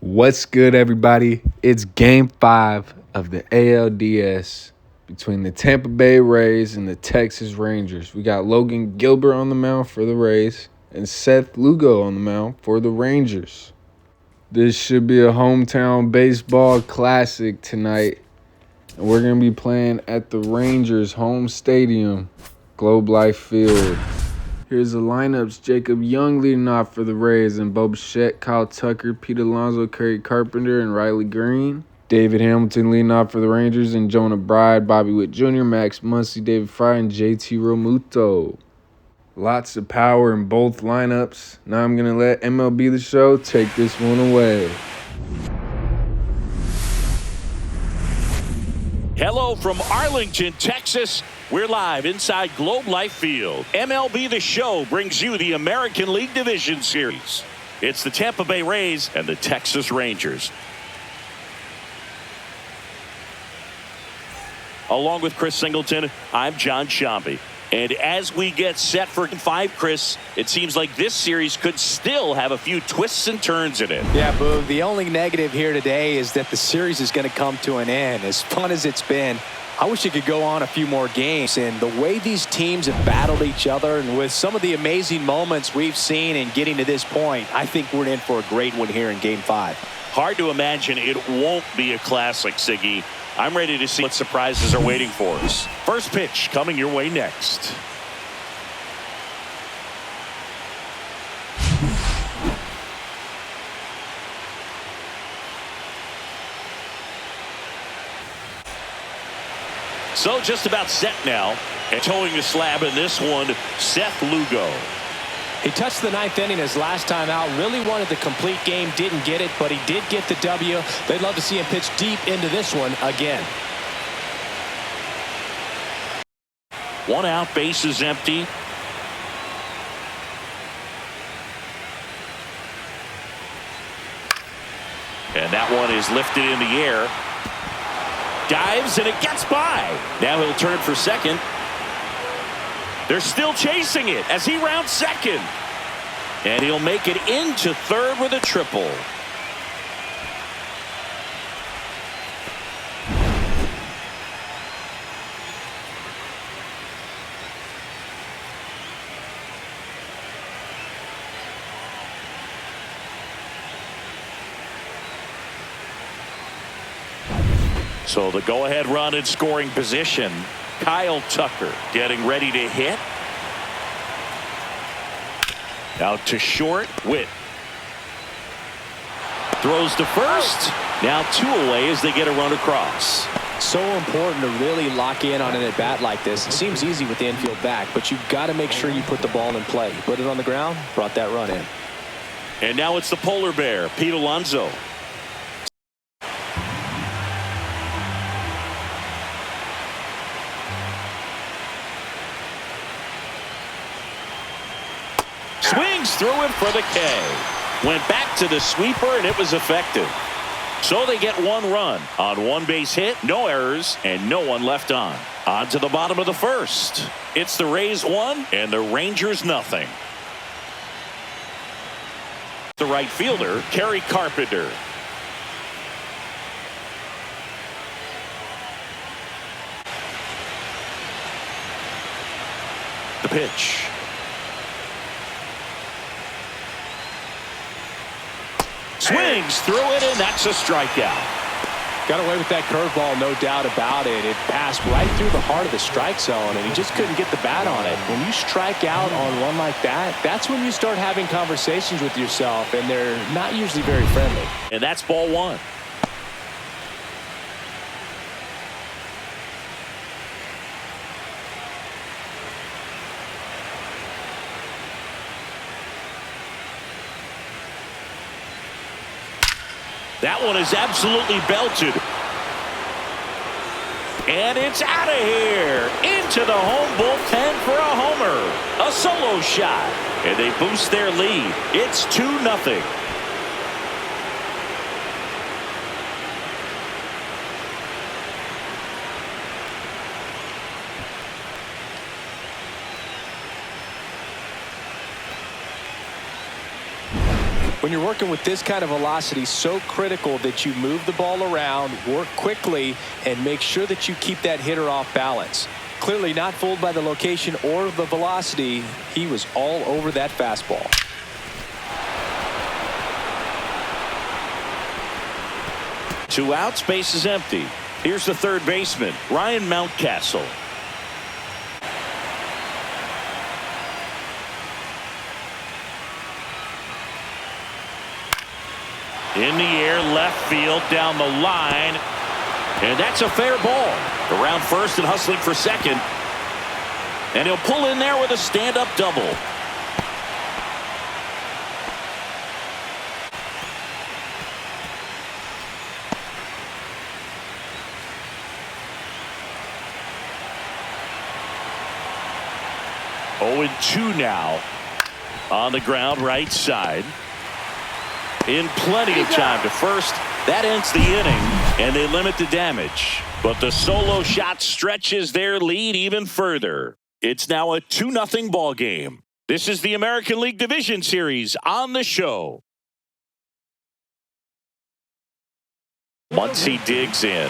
What's good, everybody? It's Game 5 of the ALDS between the Tampa Bay Rays and the Texas Rangers. We got Logan Gilbert on the mound for the Rays and Seth Lugo on the mound for the Rangers. This should be a hometown baseball classic tonight, and we're going to be playing at the Rangers' home stadium, Globe Life Field. Here's the lineups. Jacob Young leading off for the Rays, and Bo Bichette, Kyle Tucker, Pete Alonso, Kerry Carpenter, and Riley Green. David Hamilton leading off for the Rangers, and Jonah Bride, Bobby Witt Jr., Max Muncy, David Fry, and JT Realmuto. Lots of power in both lineups. Now I'm going to let MLB The Show take this one away. Hello from Arlington, Texas. We're live inside Globe Life Field. MLB The Show brings you the American League Division Series. It's the Tampa Bay Rays and the Texas Rangers. Along with Chris Singleton, I'm John Shambi. And as we get set for Game 5, Chris, it seems like this series could still have a few twists and turns in it. Yeah, Boog, the only negative here today is that the series is going to come to an end. As fun as it's been, I wish it could go on a few more games. And the way these teams have battled each other, and with some of the amazing moments we've seen in getting to this point, I think we're in for a great one here in Game 5. Hard to imagine it won't be a classic, Siggy. I'm ready to see what surprises are waiting for us. First pitch coming your way next. So just about set now, and towing the slab in this one, Seth Lugo. He touched the ninth inning his last time out, really wanted the complete game, didn't get it, but he did get the W. They'd love to see him pitch deep into this one again. One out, base is empty. And that one is lifted in the air. Dives and it gets by. Now he'll turn for second. They're still chasing it as he rounds second. And he'll make it into third with a triple. So the go-ahead run in scoring position. Kyle Tucker getting ready to hit. Out to short. Witt throws to first. Now 2 away as they get a run across. So important to really lock in on an at-bat like this. It seems easy with the infield back, but you've got to make sure you put the ball in play. Put it on the ground, brought that run in. And now it's the polar bear, Pete Alonso. Swings through it for the K. Went back to the sweeper and it was effective. So they get 1 run on 1 base hit, no errors, and no one left on. On to the bottom of the first. It's the Rays 1 and the Rangers nothing. The right fielder, Kerry Carpenter. The pitch. Swings through it, and that's a strikeout. Got away with that curveball, no doubt about it. It passed right through the heart of the strike zone, and he just couldn't get the bat on it. When you strike out on one like that, that's when you start having conversations with yourself, and they're not usually very friendly. And that's ball 1. That one is absolutely belted. And it's out of here. Into the home bullpen for a homer. A solo shot. And they boost their lead. It's 2-0. When you're working with this kind of velocity, so critical that you move the ball around, work quickly, and make sure that you keep that hitter off balance. Clearly not fooled by the location or the velocity. He was all over that fastball. Two outs, base is empty. Here's the third baseman, Ryan Mountcastle. In the air, left field, down the line. And that's a fair ball. Around first and hustling for second. And he'll pull in there with a stand-up double. Oh, 2 now. On the ground, right side. In plenty of time to first. That ends the inning, and they limit the damage. But the solo shot stretches their lead even further. It's now a 2-0 ball game. This is the American League Division Series on the show. Muncy digs in.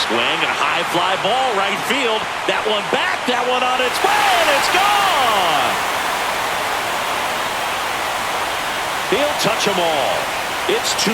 Swing and a high fly ball right field. That one back, that one on its way, and it's gone. He'll touch them all. It's 2-1.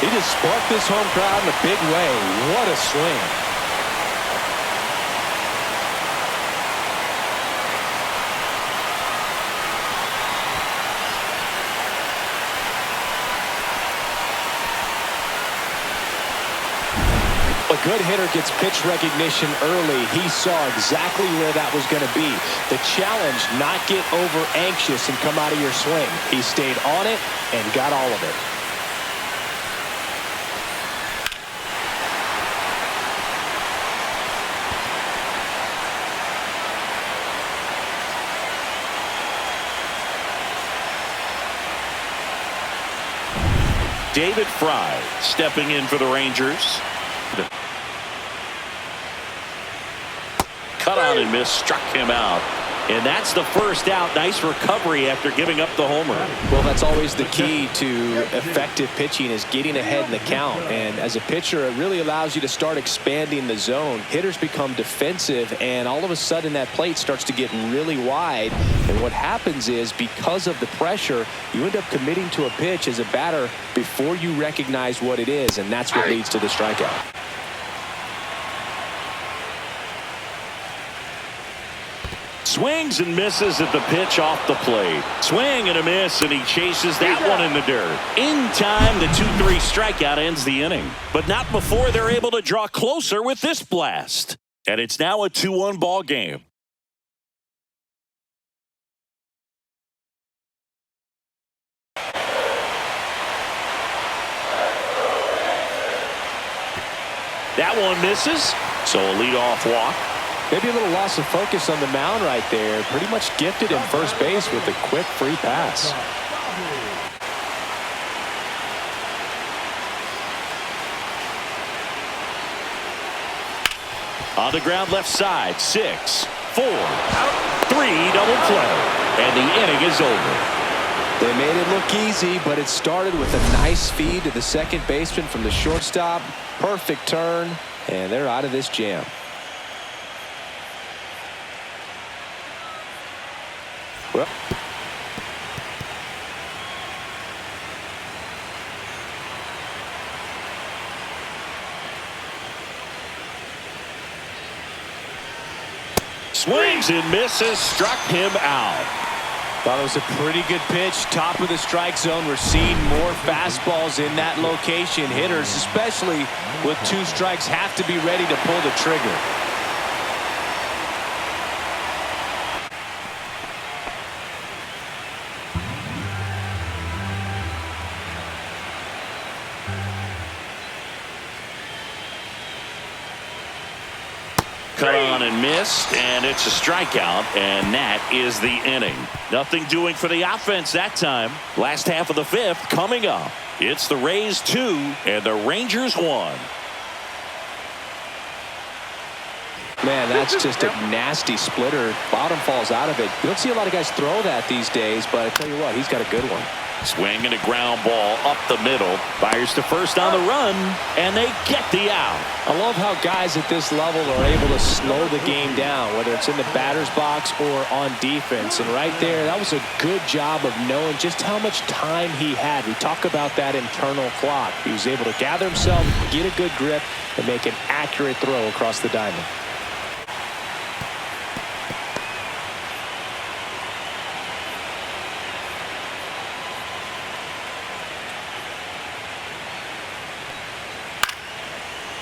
He just sparked this home crowd in a big way. What a swing. A good hitter gets pitch recognition early. He saw exactly where that was going to be. The challenge, not get over anxious and come out of your swing. He stayed on it and got all of it. David Fry stepping in for the Rangers. Cut on and miss, struck him out. And that's the first out. Nice recovery after giving up the homer. Well, that's always the key to effective pitching, is getting ahead in the count. And as a pitcher, it really allows you to start expanding the zone. Hitters become defensive, and all of a sudden that plate starts to get really wide. And what happens is, because of the pressure, you end up committing to a pitch as a batter before you recognize what it is, and that's what leads to the strikeout. Swings and misses at the pitch off the plate. Swing and a miss, and he chases that one in the dirt. In time, the 2-3 strikeout ends the inning. But not before they're able to draw closer with this blast. And it's now a 2-1 ball game. That one misses, so a leadoff walk. Maybe a little loss of focus on the mound right there. Pretty much gifted in first base with a quick free pass. On the ground left side, 6, 4, 3 double play. And the inning is over. They made it look easy, but it started with a nice feed to the second baseman from the shortstop. Perfect turn, and they're out of this jam. Well, swings and misses, struck him out. thought it was a pretty good pitch. Top of the strike zone. We're seeing more fastballs in that location. Hitters, especially with 2 strikes, have to be ready to pull the trigger. cut on and missed, and it's a strikeout, and that is the inning. Nothing doing for the offense that time. Last half of the fifth coming up. It's the Rays 2 and the Rangers 1. Man, that's just a nasty splitter. Bottom falls out of it. You don't see a lot of guys throw that these days, but I tell you what, he's got a good one. Swing and a ground ball up the middle. Fires to first on the run, and they get the out. I love how guys at this level are able to slow the game down, whether it's in the batter's box or on defense. And right there, that was a good job of knowing just how much time he had. We talk about that internal clock. He was able to gather himself, get a good grip, and make an accurate throw across the diamond.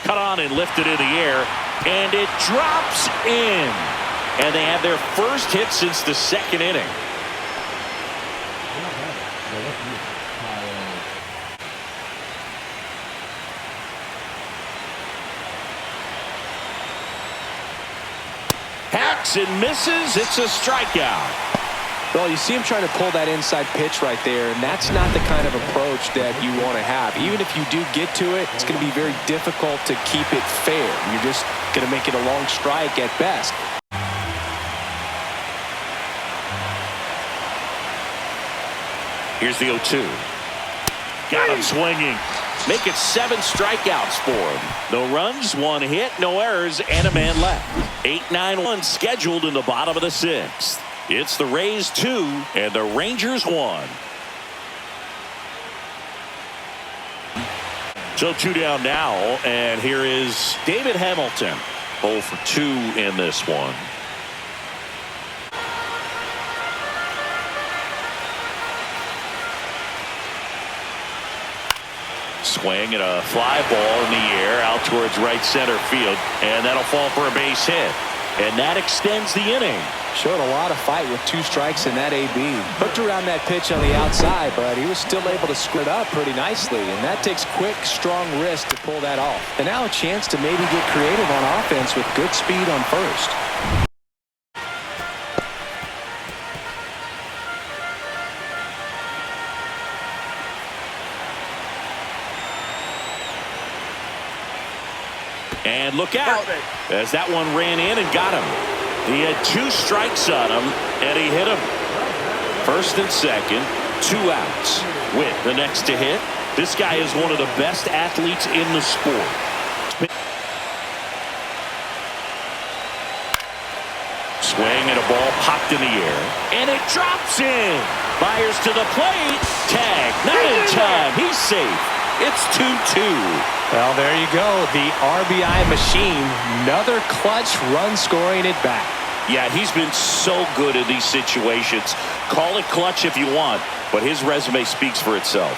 Cut on and lifted in the air, and it drops in. And they have their first hit since the second inning. Hacks and misses. It's a strikeout. Well, you see him trying to pull that inside pitch right there, and that's not the kind of approach that you want to have. Even if you do get to it, it's going to be very difficult to keep it fair. You're just going to make it a long strike at best. Here's the 0-2. Got him swinging. Make it 7 strikeouts for him. No runs, 1 hit, no errors, and a man left. 8-9-1 scheduled in the bottom of the 6th. It's the Rays 2 and the Rangers 1. So 2 down now, and here is David Hamilton. 0 for 2 in this one. Swing and a fly ball in the air out towards right center field, and that'll fall for a base hit. And that extends the inning. Showed a lot of fight with 2 strikes in that AB. Hooked around that pitch on the outside, but he was still able to square it up pretty nicely. And that takes quick, strong wrist to pull that off. And now a chance to maybe get creative on offense with good speed on first. And look out as that one ran in and got him. He had 2 strikes on him, and he hit him. First and second, 2 outs. With the next to hit. This guy is one of the best athletes in the sport. Swing and a ball popped in the air, and it drops in. Fires to the plate. Tag. Not in time. He's safe. It's 2-2. Well, there you go. The RBI machine. Another clutch run scoring at bat. Yeah, he's been so good in these situations. Call it clutch if you want, but his resume speaks for itself.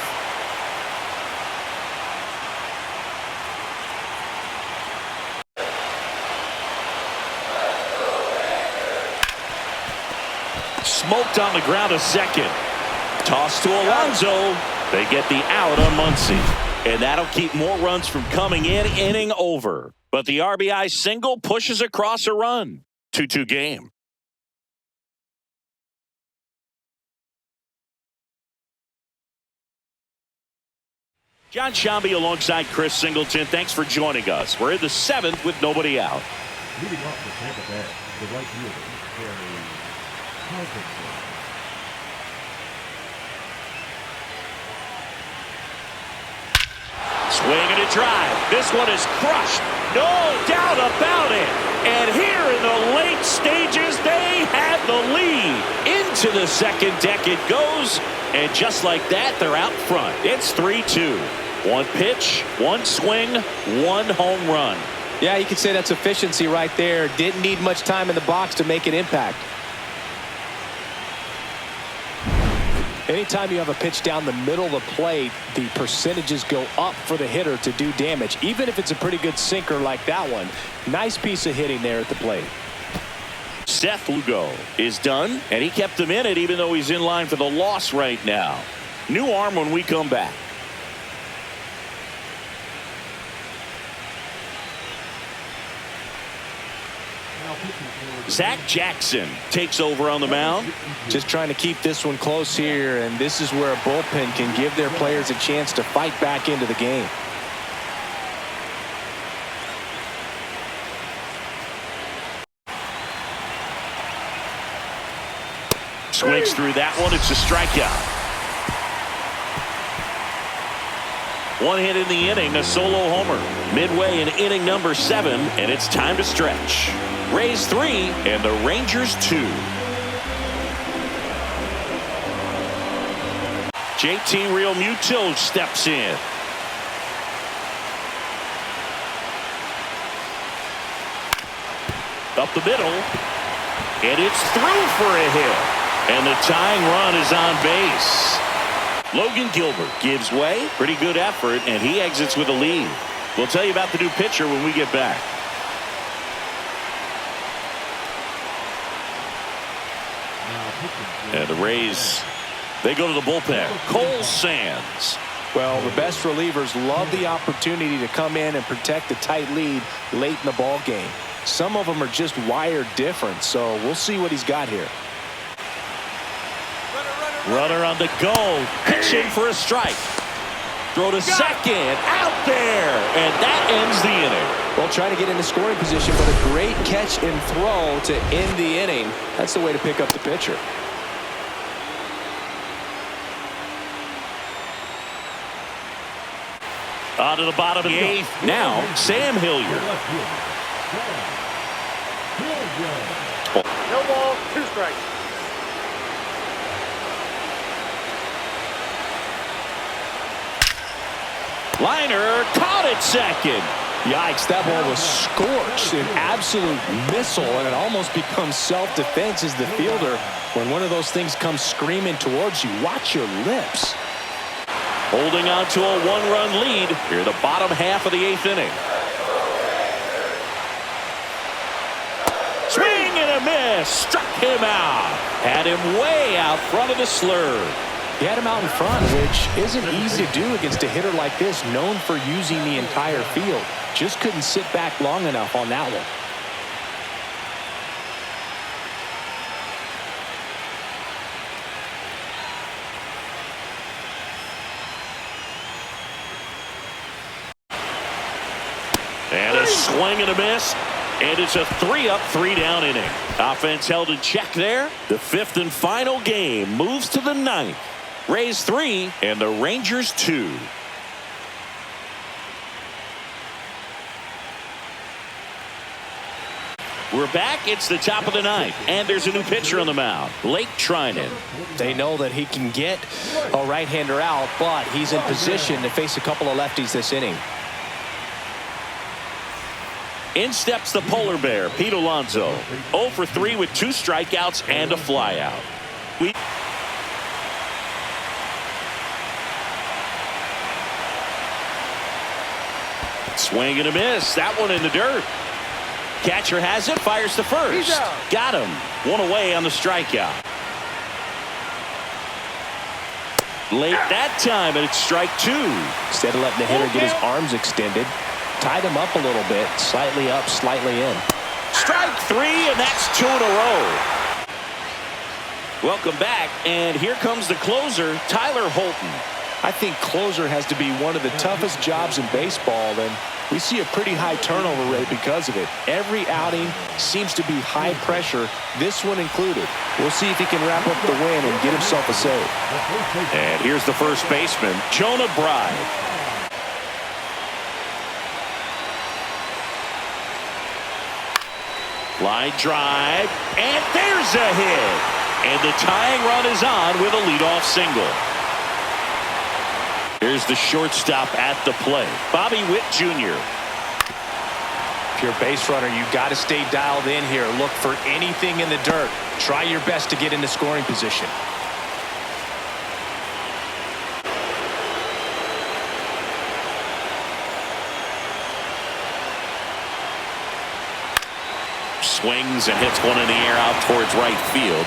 Smoked on the ground a second. Toss to Alonso. They get the out on Muncy. And that'll keep more runs from coming in. Inning over. But the RBI single pushes across a run. 2-2 game. John Shambi alongside Chris Singleton. Thanks for joining us. We're in the 7th with nobody out. Leading off the Tampa Bay, the right fielder, Gary Carpenter. Swing and a drive. This one is crushed. No doubt about it. And here in the late stages, they have the lead. Into the second deck it goes. And just like that, they're out front. It's 3-2. 1 pitch, 1 swing, 1 home run. Yeah, you could say that's efficiency right there. Didn't need much time in the box to make an impact. Anytime you have a pitch down the middle of the plate, the percentages go up for the hitter to do damage, even if it's a pretty good sinker like that one. Nice piece of hitting there at the plate. Seth Lugo is done, and he kept him in it even though he's in line for the loss right now. New arm when we come back. Zach Jackson takes over on the mound. Just trying to keep this one close here, and this is where a bullpen can give their players a chance to fight back into the game. Swings through that one. It's a strikeout. One hit in the inning, a solo homer. Midway in inning number 7, and it's time to stretch. Rays 3 and the Rangers 2. JT Realmuto steps in. Up the middle, and it's through for a hit. And the tying run is on base. Logan Gilbert gives way. Pretty good effort, and he exits with a lead. We'll tell you about the new pitcher when we get back. And the Rays, they go to the bullpen. Cole Sands. Well, the best relievers love the opportunity to come in and protect a tight lead late in the ball game. Some of them are just wired different, so we'll see what he's got here. Runner on the go, pitching for a strike. Throw to second, out there, and that ends the inning. Well, trying to get into scoring position, but a great catch and throw to end the inning. That's the way to pick up the pitcher. On to the bottom of the 8th. Now, Sam Hilliard. No ball, 2 strikes. Liner caught at second. Yikes, that ball was scorched, an absolute missile, and it almost becomes self-defense as the fielder. When one of those things comes screaming towards you, watch your lips. Holding on to a 1-run lead here in the bottom half of the 8th inning. Swing and a miss. Struck him out. Had him way out front of the slurve. He had him out in front, which isn't easy to do against a hitter like this, known for using the entire field. Just couldn't sit back long enough on that one. And a swing and a miss. And it's a 3-up, 3-down inning. Offense held in check there. The 5th and final game moves to the 9th. Rays 3 and the Rangers 2. We're back. It's the top of the 9th, and there's a new pitcher on the mound, Blake Trinan. They know that he can get a right-hander out, but he's in position to face a couple of lefties this inning. In steps the polar bear, Pete Alonso. 0 for 3 with 2 strikeouts and a flyout. Swing and a miss. That one in the dirt. Catcher has it, fires to first. Got him. 1 away on the strikeout. Late that time, and it's strike 2. Instead of letting the hitter get his arms extended, tied him up a little bit, slightly up, slightly in. Strike 3, and that's 2 in a row. Welcome back, and here comes the closer, Tyler Holton. I think closer has to be one of the toughest jobs in baseball, and we see a pretty high turnover rate because of it. Every outing seems to be high pressure, this one included. We'll see if he can wrap up the win and get himself a save. And here's the first baseman, Jonah Bride. Line drive, and there's a hit. And the tying run is on with a leadoff single. Here's the shortstop at the plate, Bobby Witt Jr. If you're a base runner, you got to stay dialed in here. Look for anything in the dirt. Try your best to get into scoring position. Swings and hits one in the air out towards right field.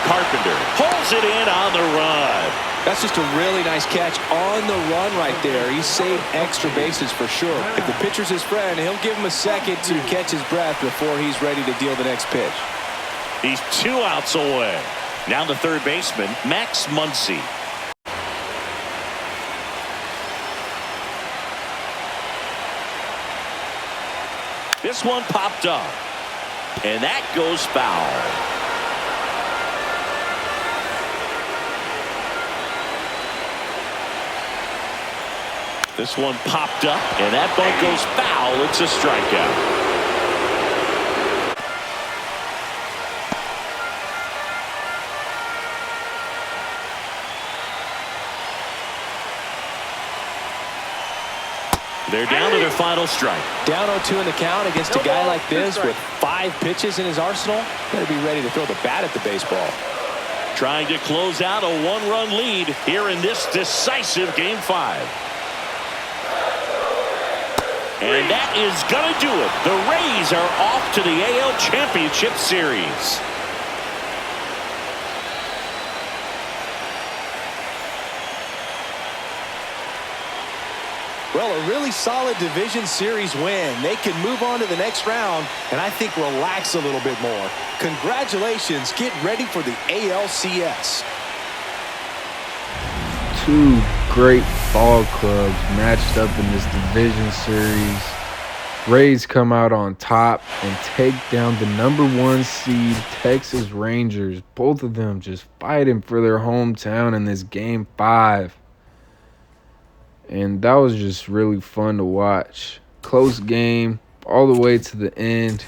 Carpenter pulls it in on the run. That's just a really nice catch on the run right there. He saved extra bases for sure. If the pitcher's his friend, he'll give him a second to catch his breath before he's ready to deal the next pitch. He's 2 outs away. Now the third baseman, Max Muncy. This one popped up, and that goes foul. This one popped up, and that bunt goes foul. It's a strikeout. They're down to their final strike. Down 0-2 in the count against a guy like this with 5 pitches in his arsenal. Better be ready to throw the bat at the baseball. Trying to close out a 1-run lead here in this decisive Game 5. And that is going to do it. The Rays are off to the AL Championship Series. Well, a really solid division series win. They can move on to the next round and I think relax a little bit more. Congratulations. Get ready for the ALCS. 2 great ball clubs matched up in this division series. Rays come out on top and take down the #1 seed Texas Rangers. Both of them just fighting for their hometown in this Game 5. And that was just really fun to watch. Close game all the way to the end.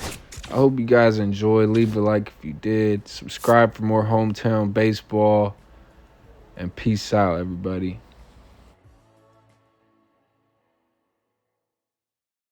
I hope you guys enjoyed. Leave a like if you did. Subscribe for more hometown baseball. And peace out, everybody.